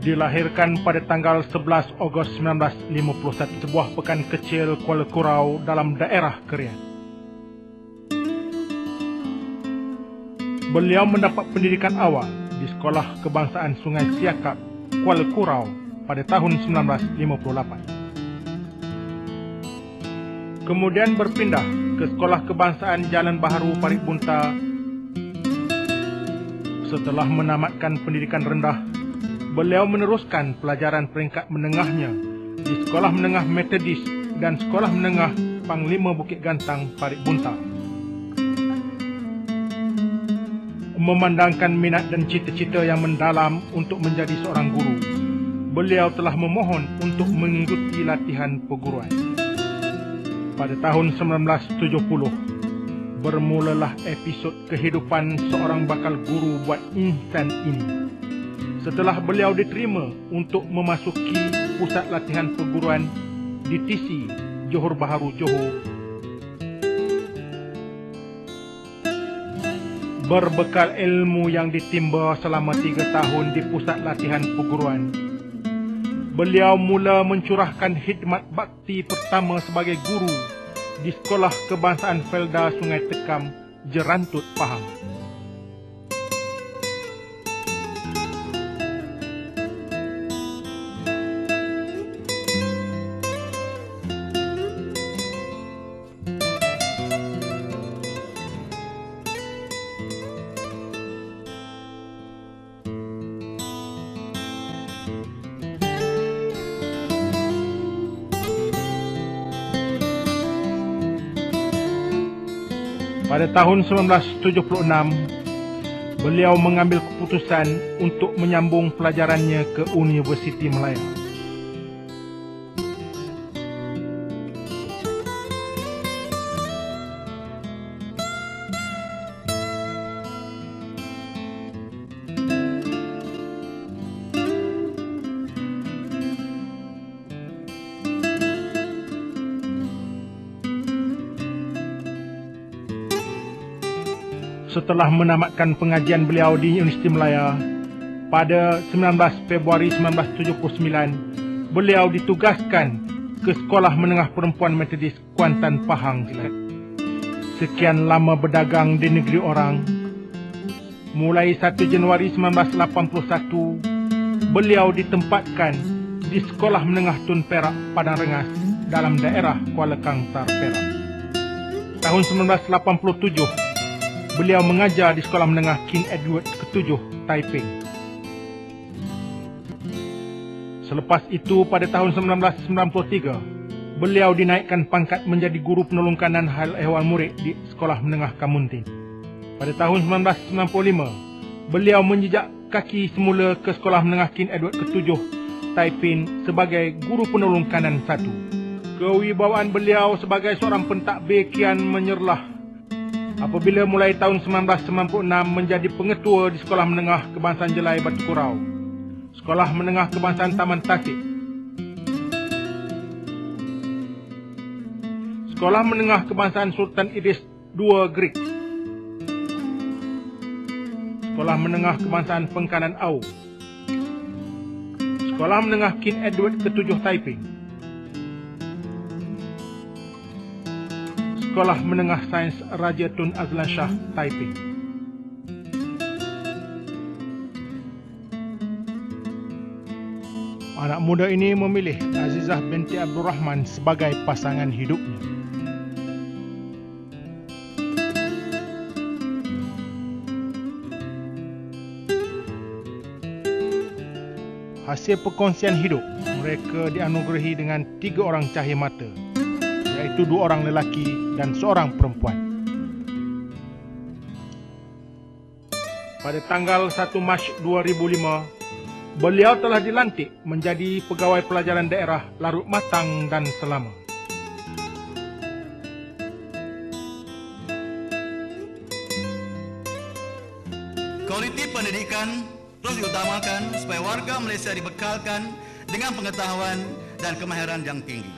Dilahirkan pada tanggal 11 Ogos 1951, sebuah pekan kecil Kuala Kurau dalam daerah Kerian. Beliau mendapat pendidikan awal di Sekolah Kebangsaan Sungai Siakap, Kuala Kurau pada tahun 1958. Kemudian berpindah ke Sekolah Kebangsaan Jalan Baharu Parit Bunta. Setelah menamatkan pendidikan rendah, beliau meneruskan pelajaran peringkat menengahnya di Sekolah Menengah Metodis dan Sekolah Menengah Panglima Bukit Gantang, Parit Bunta. Memandangkan minat dan cita-cita yang mendalam untuk menjadi seorang guru, beliau telah memohon untuk mengikuti latihan perguruan. Pada tahun 1970, bermulalah episod kehidupan seorang bakal guru buat insan ini. Setelah beliau diterima untuk memasuki pusat latihan perguruan di TC Johor Bahru, Johor, berbekal ilmu yang ditimba selama 3 tahun di pusat latihan perguruan, beliau mula mencurahkan khidmat bakti pertama sebagai guru di Sekolah Kebangsaan Felda Sungai Tekam, Jerantut, Pahang. Pada tahun 1976, beliau mengambil keputusan untuk menyambung pelajarannya ke Universiti Malaya. Setelah menamatkan pengajian beliau di Universiti Malaya, pada 19 Februari 1979, beliau ditugaskan ke Sekolah Menengah Perempuan Metodis Kuantan, Pahang. Sekian lama berdagang di negeri orang, mulai 1 Januari 1981, beliau ditempatkan di Sekolah Menengah Tun Perak, Padang Rengas, dalam daerah Kuala Kangsar, Perak. Tahun 1987, beliau mengajar di Sekolah Menengah King Edward ke-7, Taiping. Selepas itu, pada tahun 1993, beliau dinaikkan pangkat menjadi guru penolong kanan hal ehwal murid di Sekolah Menengah Kamuntin. Pada tahun 1995, beliau menjejak kaki semula ke Sekolah Menengah King Edward ke-7, Taiping sebagai guru penolong kanan 1. Kewibawaan beliau sebagai seorang pentadbir kian menyerlah apabila mulai tahun 1996 menjadi pengetua di Sekolah Menengah Kebangsaan Jelai Batu Kurau, Sekolah Menengah Kebangsaan Taman Tasik, Sekolah Menengah Kebangsaan Sultan Idris II Greek, Sekolah Menengah Kebangsaan Pengkanan Au, Sekolah Menengah King Edward ke-7 Taiping, Sekolah Menengah Sains Raja Tun Azlan Shah, Taiping. Anak muda ini memilih Azizah binti Abdul Rahman sebagai pasangan hidupnya. Hasil perkongsian hidup, mereka dianugerahi dengan 3 orang cahaya mata, iaitu 2 orang lelaki dan 1 perempuan. Pada tanggal 1 Mac 2005, beliau telah dilantik menjadi pegawai pelajaran daerah Larut Matang dan Selama. Kualiti pendidikan terus diutamakan supaya warga Malaysia dibekalkan dengan pengetahuan dan kemahiran yang tinggi.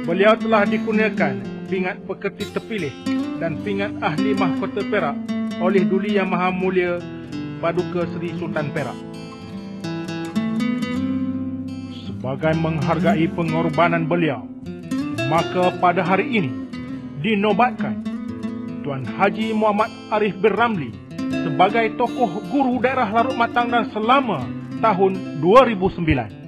Beliau telah dikurniakan pingat pekerti terpilih dan pingat ahli mahkota Perak oleh Duli Yang Maha Mulia Paduka Seri Sultan Perak. Sebagai menghargai pengorbanan beliau, maka pada hari ini dinobatkan Tuan Haji Muhammad Arif bin Ramli sebagai tokoh guru daerah Larut Matang dan selama tahun 2009.